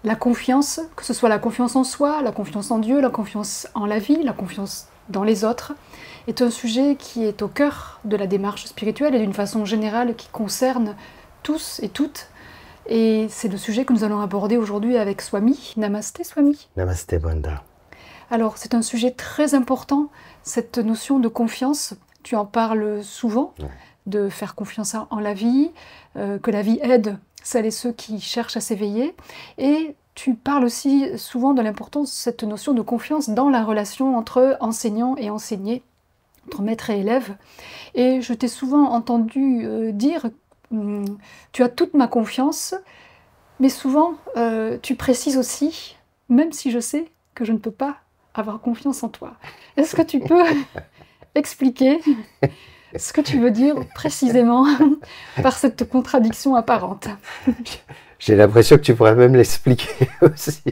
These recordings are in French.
La confiance, que ce soit la confiance en soi, la confiance en Dieu, la confiance en la vie, la confiance dans les autres, est un sujet qui est au cœur de la démarche spirituelle et d'une façon générale qui concerne tous et toutes. Et c'est le sujet que nous allons aborder aujourd'hui avec Swami. Namasté Swami. Namasté Brenda. Alors c'est un sujet très important, cette notion de confiance. Tu en parles souvent, de faire confiance en la vie, que la vie aide celles et ceux qui cherchent à s'éveiller. Et tu parles aussi souvent de l'importance de cette notion de confiance dans la relation entre enseignant et enseigné, entre maître et élève. Et je t'ai souvent entendu dire tu as toute ma confiance, mais souvent tu précises aussi, même si je sais que je ne peux pas avoir confiance en toi. Est-ce que tu peux expliquer ce que tu veux dire précisément par cette contradiction apparente? J'ai l'impression que tu pourrais même l'expliquer aussi.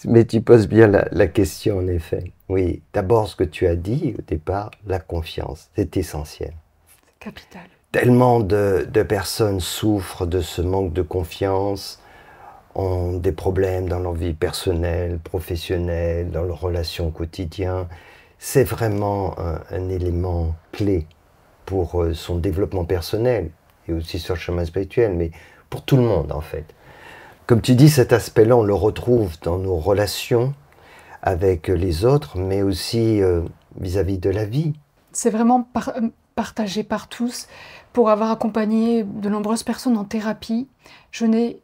Mais tu poses bien la question, en effet. Oui, d'abord, ce que tu as dit au départ, la confiance, c'est essentiel. C'est capital. Tellement de personnes souffrent de ce manque de confiance, ont des problèmes dans leur vie personnelle, professionnelle, dans leurs relations au quotidien. C'est vraiment un élément clé pour son développement personnel et aussi sur le chemin spirituel, mais pour tout le monde en fait. Comme tu dis, cet aspect-là, on le retrouve dans nos relations avec les autres, mais aussi vis-à-vis de la vie. C'est vraiment partagé par tous. Pour avoir accompagné de nombreuses personnes en thérapie, je n'ai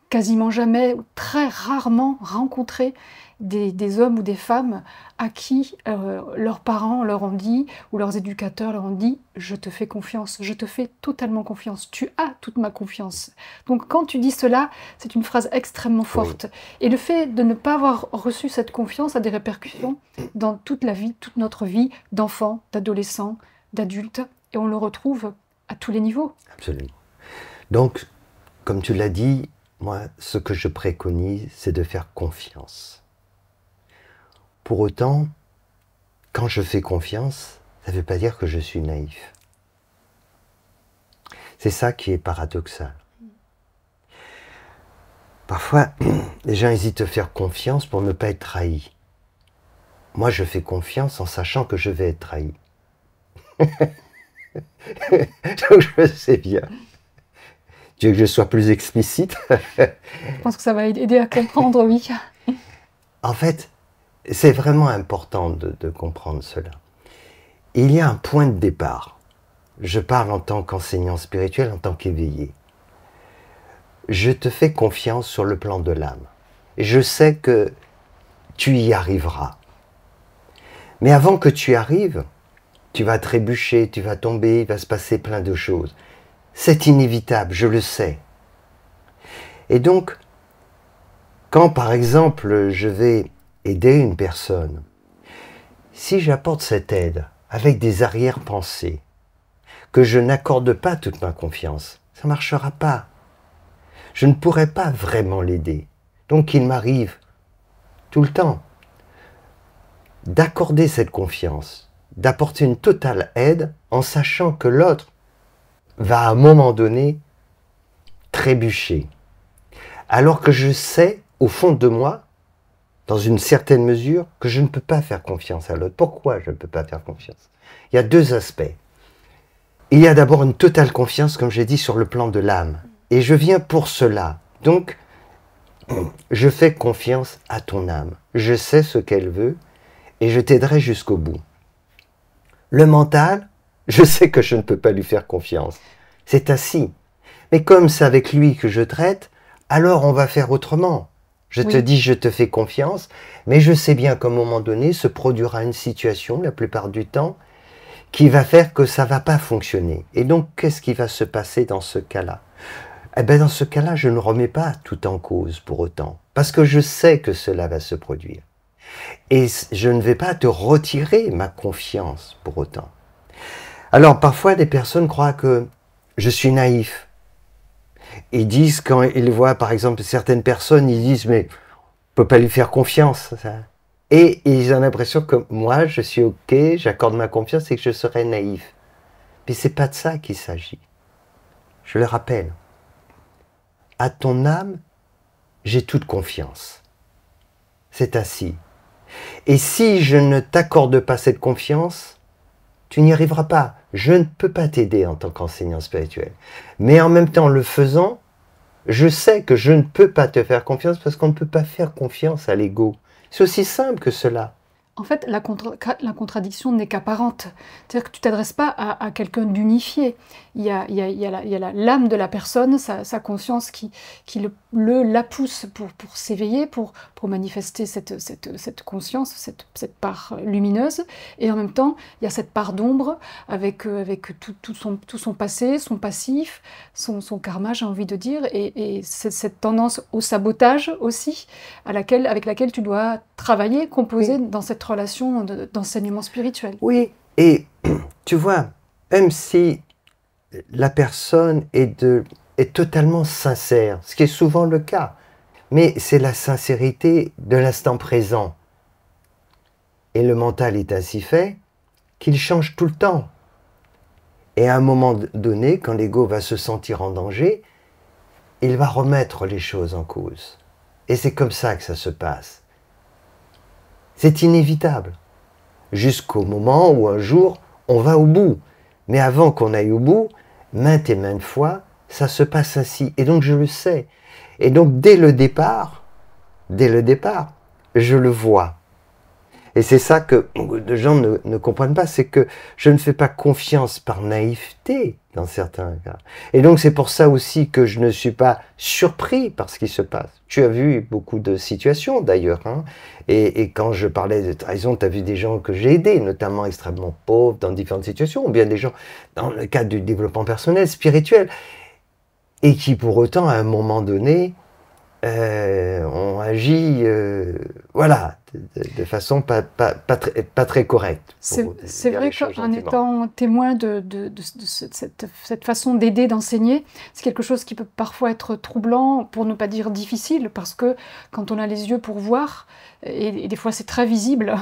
quasiment jamais, ou très rarement rencontré des hommes ou des femmes à qui leurs parents leur ont dit, ou leurs éducateurs leur ont dit « je te fais confiance, je te fais totalement confiance, tu as toute ma confiance ». Donc quand tu dis cela, c'est une phrase extrêmement forte. Oui. Et le fait de ne pas avoir reçu cette confiance a des répercussions dans toute la vie, toute notre vie d'enfant, d'adolescent, d'adulte, et on le retrouve à tous les niveaux. Absolument. Donc, comme tu l'as dit, moi, ce que je préconise, c'est de faire confiance. Pour autant, quand je fais confiance, ça ne veut pas dire que je suis naïf. C'est ça qui est paradoxal. Parfois, les gens hésitent à faire confiance pour ne pas être trahis. Moi, je fais confiance en sachant que je vais être trahi. Donc, je sais bien. Tu veux que je sois plus explicite? Je pense que ça va aider à comprendre, oui. En fait, c'est vraiment important de comprendre cela. Il y a un point de départ. Je parle en tant qu'enseignant spirituel, en tant qu'éveillé. Je te fais confiance sur le plan de l'âme. Et je sais que tu y arriveras. Mais avant que tu y arrives, tu vas trébucher, tu vas tomber, il va se passer plein de choses. C'est inévitable, je le sais. Et donc, quand par exemple je vais aider une personne, si j'apporte cette aide avec des arrière-pensées, que je n'accorde pas toute ma confiance, ça ne marchera pas. Je ne pourrai pas vraiment l'aider. Donc il m'arrive tout le temps d'accorder cette confiance, d'apporter une totale aide en sachant que l'autre va à un moment donné trébucher. Alors que je sais, au fond de moi, dans une certaine mesure, que je ne peux pas faire confiance à l'autre. Pourquoi je ne peux pas faire confiance? Il y a deux aspects. Il y a d'abord une totale confiance, comme j'ai dit, sur le plan de l'âme. Et je viens pour cela. Donc, je fais confiance à ton âme. Je sais ce qu'elle veut et je t'aiderai jusqu'au bout. Le mental, je sais que je ne peux pas lui faire confiance. C'est ainsi. Mais comme c'est avec lui que je traite, alors on va faire autrement. Je te dis, je te fais confiance, mais je sais bien qu'à un moment donné se produira une situation, la plupart du temps, qui va faire que ça ne va pas fonctionner. Et donc, qu'est-ce qui va se passer dans ce cas-là? Eh bien, dans ce cas-là, je ne remets pas tout en cause pour autant, parce que je sais que cela va se produire. Et je ne vais pas te retirer ma confiance pour autant. Alors, parfois, des personnes croient que je suis naïf. Ils disent, quand ils voient, par exemple, certaines personnes, ils disent, mais on ne peut pas lui faire confiance. Ça. Et ils ont l'impression que moi, je suis OK, j'accorde ma confiance et que je serai naïf. Mais ce n'est pas de ça qu'il s'agit. Je le rappelle. à ton âme, j'ai toute confiance. C'est ainsi. Et si je ne t'accorde pas cette confiance, tu n'y arriveras pas. Je ne peux pas t'aider en tant qu'enseignant spirituel. Mais en même temps, le faisant, je sais que je ne peux pas te faire confiance parce qu'on ne peut pas faire confiance à l'ego. C'est aussi simple que cela. En fait, la contradiction n'est qu'apparente. C'est-à-dire que tu ne t'adresses pas à quelqu'un d'unifié. Il y a l'âme de la personne, sa conscience qui la pousse pour s'éveiller, pour manifester cette conscience, cette part lumineuse. Et en même temps, il y a cette part d'ombre avec tout son passé, son passif, son karma, j'ai envie de dire, et cette tendance au sabotage aussi, avec laquelle tu dois travailler, composer dans cette relation d'enseignement spirituel. Oui, et tu vois, même si la personne est totalement sincère, ce qui est souvent le cas, mais c'est la sincérité de l'instant présent. Et le mental est ainsi fait qu'il change tout le temps. Et à un moment donné, quand l'ego va se sentir en danger, il va remettre les choses en cause. Et c'est comme ça que ça se passe. C'est inévitable. Jusqu'au moment où un jour, on va au bout. Mais avant qu'on aille au bout, maintes et maintes fois, ça se passe ainsi. Et donc je le sais. Et donc dès le départ, je le vois. Et c'est ça que beaucoup de gens ne comprennent pas, c'est que je ne fais pas confiance par naïveté dans certains cas. Et donc c'est pour ça aussi que je ne suis pas surpris par ce qui se passe. Tu as vu beaucoup de situations d'ailleurs, hein, et quand je parlais de trahison, tu as vu des gens que j'ai aidés, notamment extrêmement pauvres dans différentes situations, ou bien des gens dans le cadre du développement personnel, spirituel, et qui pour autant à un moment donné ont agi voilà, de façon pas très correcte. C'est vrai qu'en étant témoin de cette façon d'aider, d'enseigner, c'est quelque chose qui peut parfois être troublant, pour ne pas dire difficile, parce que quand on a les yeux pour voir, et des fois c'est très visible,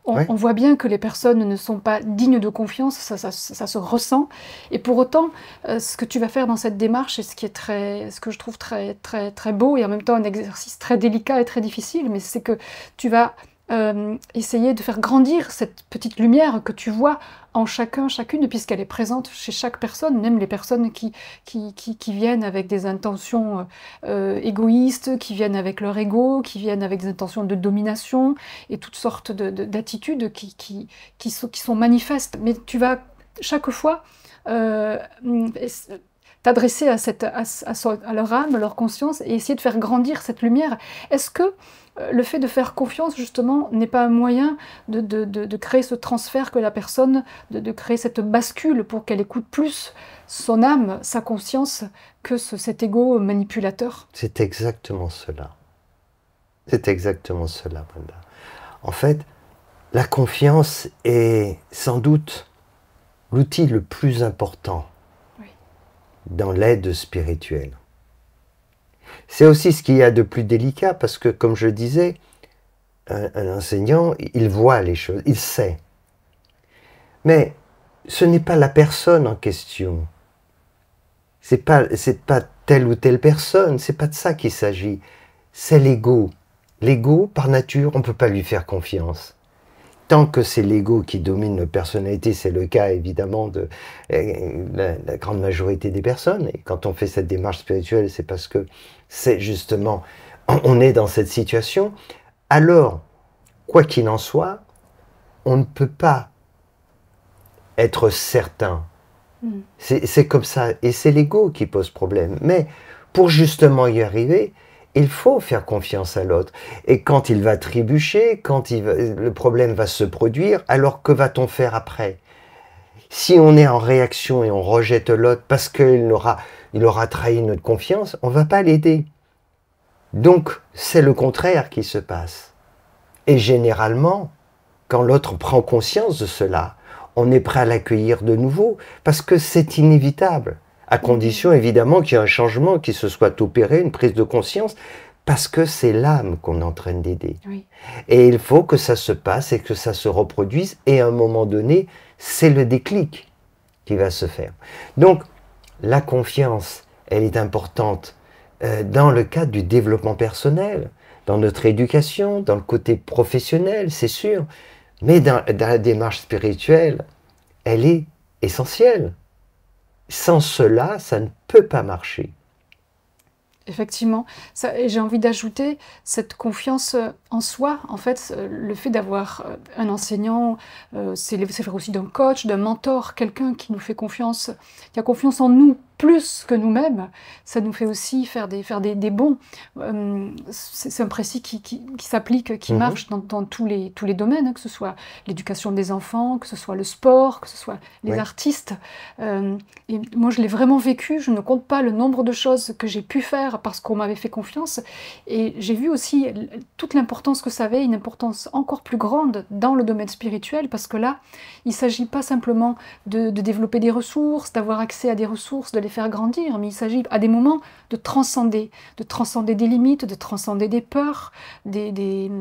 on voit bien que les personnes ne sont pas dignes de confiance, ça se ressent. Et pour autant, ce que tu vas faire dans cette démarche, et ce que je trouve très, très, très beau, et en même temps un exercice très délicat et très difficile, mais c'est que tu vas essayer de faire grandir cette petite lumière que tu vois en chacune, puisqu'elle est présente chez chaque personne, même les personnes qui viennent avec des intentions égoïstes, qui viennent avec leur ego, qui viennent avec des intentions de domination, et toutes sortes d'attitudes qui sont manifestes. Mais tu vas chaque fois t'adresser à leur âme, à leur conscience, et essayer de faire grandir cette lumière. Est-ce que le fait de faire confiance, justement, n'est pas un moyen de créer ce transfert que la personne, de créer cette bascule pour qu'elle écoute plus son âme, sa conscience, que cet ego manipulateur? C'est exactement cela. C'est exactement cela, Brenda. En fait, la confiance est sans doute l'outil le plus important dans l'aide spirituelle. C'est aussi ce qu'il y a de plus délicat, parce que, comme je disais, un enseignant, il voit les choses, il sait. Mais ce n'est pas la personne en question. C'est pas telle ou telle personne, c'est pas de ça qu'il s'agit. C'est l'ego. L'ego, par nature, on ne peut pas lui faire confiance. Tant que c'est l'ego qui domine notre personnalité, c'est le cas évidemment de la grande majorité des personnes. Et quand on fait cette démarche spirituelle, c'est parce que c'est justement, on est dans cette situation. Alors, quoi qu'il en soit, on ne peut pas être certain. C'est comme ça. Et c'est l'ego qui pose problème. Mais pour justement y arriver, il faut faire confiance à l'autre. Et quand il va trébucher, quand le problème va se produire, alors que va-t-on faire après? Si on est en réaction et on rejette l'autre parce qu'il aura trahi notre confiance, on ne va pas l'aider. Donc, c'est le contraire qui se passe. Et généralement, quand l'autre prend conscience de cela, on est prêt à l'accueillir de nouveau, parce que c'est inévitable. À condition, évidemment, qu'il y ait un changement qui se soit opéré, une prise de conscience, parce que c'est l'âme qu'on est en train d'aider. Oui. Et il faut que ça se passe et que ça se reproduise, et à un moment donné, c'est le déclic qui va se faire. Donc, la confiance, elle est importante dans le cadre du développement personnel, dans notre éducation, dans le côté professionnel, c'est sûr, mais dans la démarche spirituelle, elle est essentielle. Sans cela, ça ne peut pas marcher. Effectivement, et j'ai envie d'ajouter cette confiance en soi. En fait, le fait d'avoir un enseignant, c'est faire aussi d'un coach, d'un mentor, quelqu'un qui nous fait confiance, qui a confiance en nous plus que nous-mêmes, ça nous fait aussi faire des bons. C'est un principe qui s'applique, qui marche dans tous les domaines, hein, que ce soit l'éducation des enfants, que ce soit le sport, que ce soit les artistes. Et moi, je l'ai vraiment vécu. Je ne compte pas le nombre de choses que j'ai pu faire parce qu'on m'avait fait confiance. Et j'ai vu aussi toute l'importance que ça avait, une importance encore plus grande dans le domaine spirituel, parce que là, il ne s'agit pas simplement de développer des ressources, d'avoir accès à des ressources, de les faire grandir, mais il s'agit à des moments de transcender des limites, de transcender des peurs, des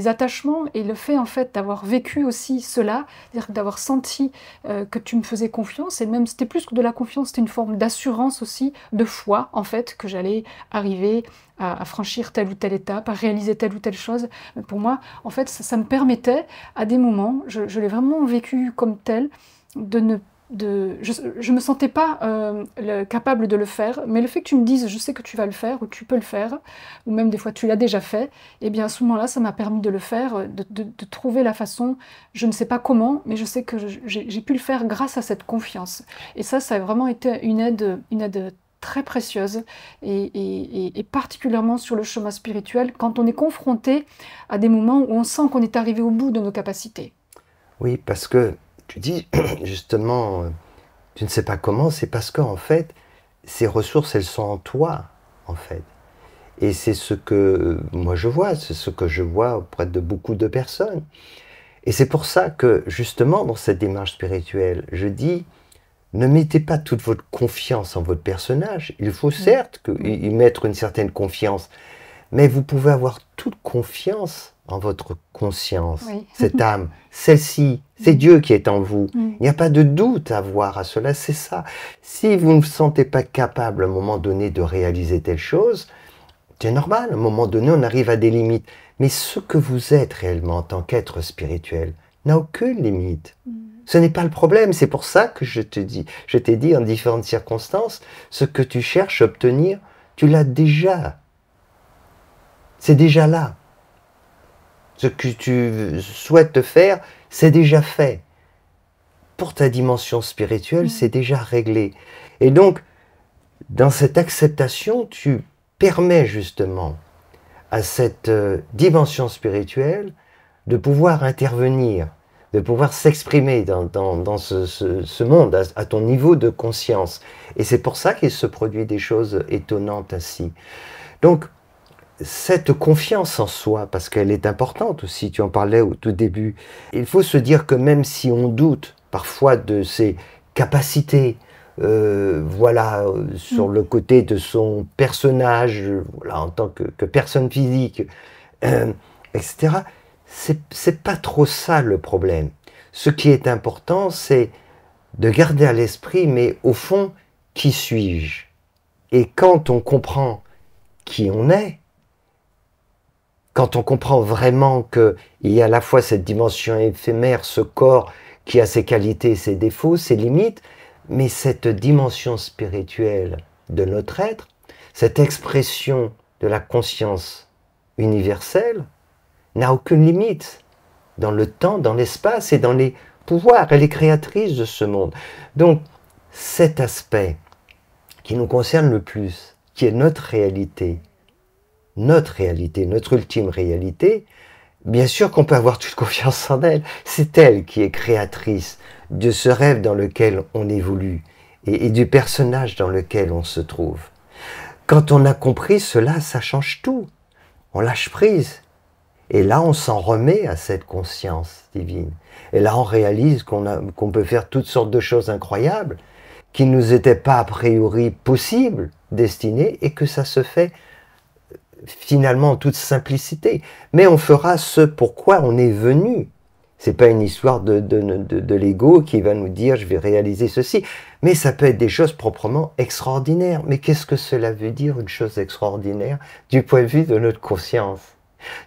attachements. Et le fait en fait d'avoir vécu aussi cela, c'est-à-dire d'avoir senti que tu me faisais confiance, et même c'était plus que de la confiance, c'était une forme d'assurance aussi, de foi en fait, que j'allais arriver à franchir telle ou telle étape, à réaliser telle ou telle chose. Pour moi, en fait, ça me permettait, à des moments, je l'ai vraiment vécu comme tel, je me sentais pas capable de le faire, mais le fait que tu me dises je sais que tu vas le faire, ou tu peux le faire, ou même des fois tu l'as déjà fait, et bien à ce moment-là ça m'a permis de le faire, de trouver la façon, je ne sais pas comment, mais je sais que j'ai pu le faire grâce à cette confiance. Et ça a vraiment été une aide très précieuse, et particulièrement sur le chemin spirituel, quand on est confronté à des moments où on sent qu'on est arrivé au bout de nos capacités. Oui, parce que tu dis justement, tu ne sais pas comment, c'est parce qu'en fait, ces ressources, elles sont en toi, en fait. Et c'est ce que moi je vois, c'est ce que je vois auprès de beaucoup de personnes. Et c'est pour ça que, justement, dans cette démarche spirituelle, je dis, ne mettez pas toute votre confiance en votre personnage. Il faut certes y mettre une certaine confiance, mais vous pouvez avoir toute confiance en votre conscience, cette âme, celle-ci, c'est Dieu qui est en vous. Il n'y a pas de doute à avoir à cela, c'est ça. Si vous ne vous sentez pas capable à un moment donné de réaliser telle chose, c'est normal, à un moment donné on arrive à des limites. Mais ce que vous êtes réellement en tant qu'être spirituel n'a aucune limite. Ce n'est pas le problème, c'est pour ça que je t'ai dit en différentes circonstances, ce que tu cherches à obtenir, tu l'as déjà. C'est déjà là. Ce que tu souhaites faire, c'est déjà fait. Pour ta dimension spirituelle, c'est déjà réglé. Et donc, dans cette acceptation, tu permets justement à cette dimension spirituelle de pouvoir intervenir, de pouvoir s'exprimer dans ce monde, à ton niveau de conscience. Et c'est pour ça qu'il se produit des choses étonnantes ainsi. Donc, cette confiance en soi, parce qu'elle est importante aussi, tu en parlais au tout début, il faut se dire que même si on doute parfois de ses capacités, sur le côté de son personnage, en tant que personne physique, etc., c'est pas trop ça le problème. Ce qui est important, c'est de garder à l'esprit, mais au fond, qui suis-je? Et quand on comprend qui on est, quand on comprend vraiment qu'il y a à la fois cette dimension éphémère, ce corps qui a ses qualités, ses défauts, ses limites, mais cette dimension spirituelle de notre être, cette expression de la conscience universelle, n'a aucune limite dans le temps, dans l'espace et dans les pouvoirs. Elle est créatrice de ce monde. Donc, cet aspect qui nous concerne le plus, qui est notre réalité, notre ultime réalité, bien sûr qu'on peut avoir toute confiance en elle. C'est elle qui est créatrice de ce rêve dans lequel on évolue et du personnage dans lequel on se trouve. Quand on a compris cela, ça change tout. On lâche prise. Et là, on s'en remet à cette conscience divine. Et là, on réalise qu'on peut faire toutes sortes de choses incroyables qui ne nous étaient pas a priori possibles, destinées, et que ça se fait finalement en toute simplicité. Mais on fera ce pourquoi on est venu. C'est pas une histoire de l'ego qui va nous dire je vais réaliser ceci. Mais ça peut être des choses proprement extraordinaires. Mais qu'est-ce que cela veut dire, une chose extraordinaire, du point de vue de notre conscience?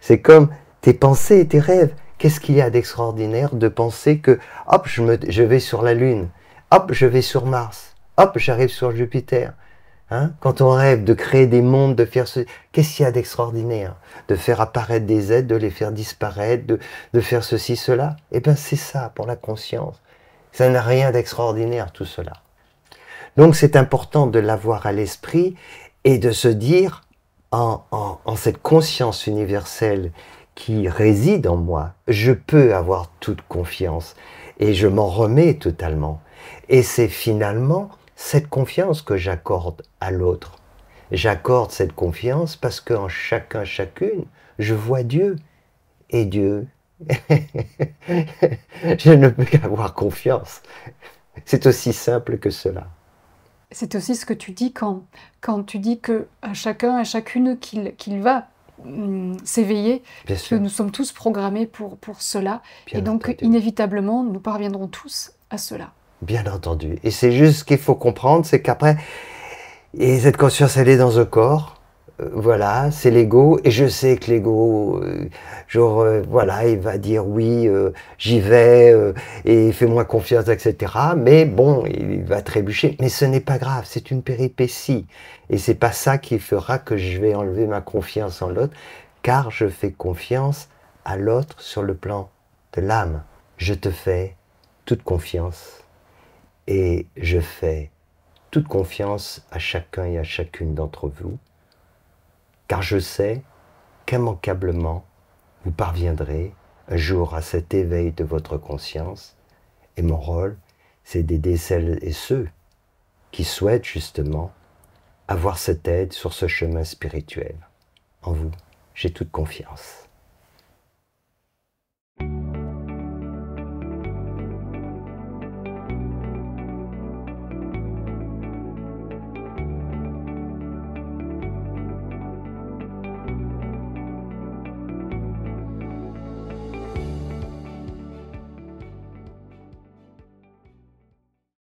C'est comme tes pensées et tes rêves. Qu'est-ce qu'il y a d'extraordinaire de penser que, hop, je vais sur la Lune, hop, je vais sur Mars, hop, j'arrive sur Jupiter. Hein? Quand on rêve de créer des mondes, de faire ce... Qu'est-ce qu'il y a d'extraordinaire? De faire apparaître des êtres, de les faire disparaître, de faire ceci, cela. Eh bien, c'est ça pour la conscience. Ça n'a rien d'extraordinaire, tout cela. Donc, c'est important de l'avoir à l'esprit et de se dire, en cette conscience universelle qui réside en moi, je peux avoir toute confiance et je m'en remets totalement. Et c'est finalement cette confiance que j'accorde à l'autre. J'accorde cette confiance parce qu'en chacun, chacune, je vois Dieu. Et Dieu, je ne peux qu'avoir confiance. C'est aussi simple que cela. C'est aussi ce que tu dis quand tu dis qu'à chacun, à chacune qu'il va s'éveiller, que nous sommes tous programmés pour cela. Bien et donc, entendu. Inévitablement, nous parviendrons tous à cela. Bien entendu. Et c'est juste ce qu'il faut comprendre, c'est qu'après, et cette conscience, elle est dans un corps, voilà, c'est l'ego, et je sais que l'ego, voilà, il va dire oui, j'y vais, et fais-moi confiance, etc. Mais bon, il va trébucher. Mais ce n'est pas grave, c'est une péripétie. Et c'est pas ça qui fera que je vais enlever ma confiance en l'autre, car je fais confiance à l'autre sur le plan de l'âme. Je te fais toute confiance. Et je fais toute confiance à chacun et à chacune d'entre vous, car je sais qu'immanquablement, vous parviendrez un jour à cet éveil de votre conscience, et mon rôle, c'est d'aider celles et ceux qui souhaitent justement avoir cette aide sur ce chemin spirituel. En vous, j'ai toute confiance.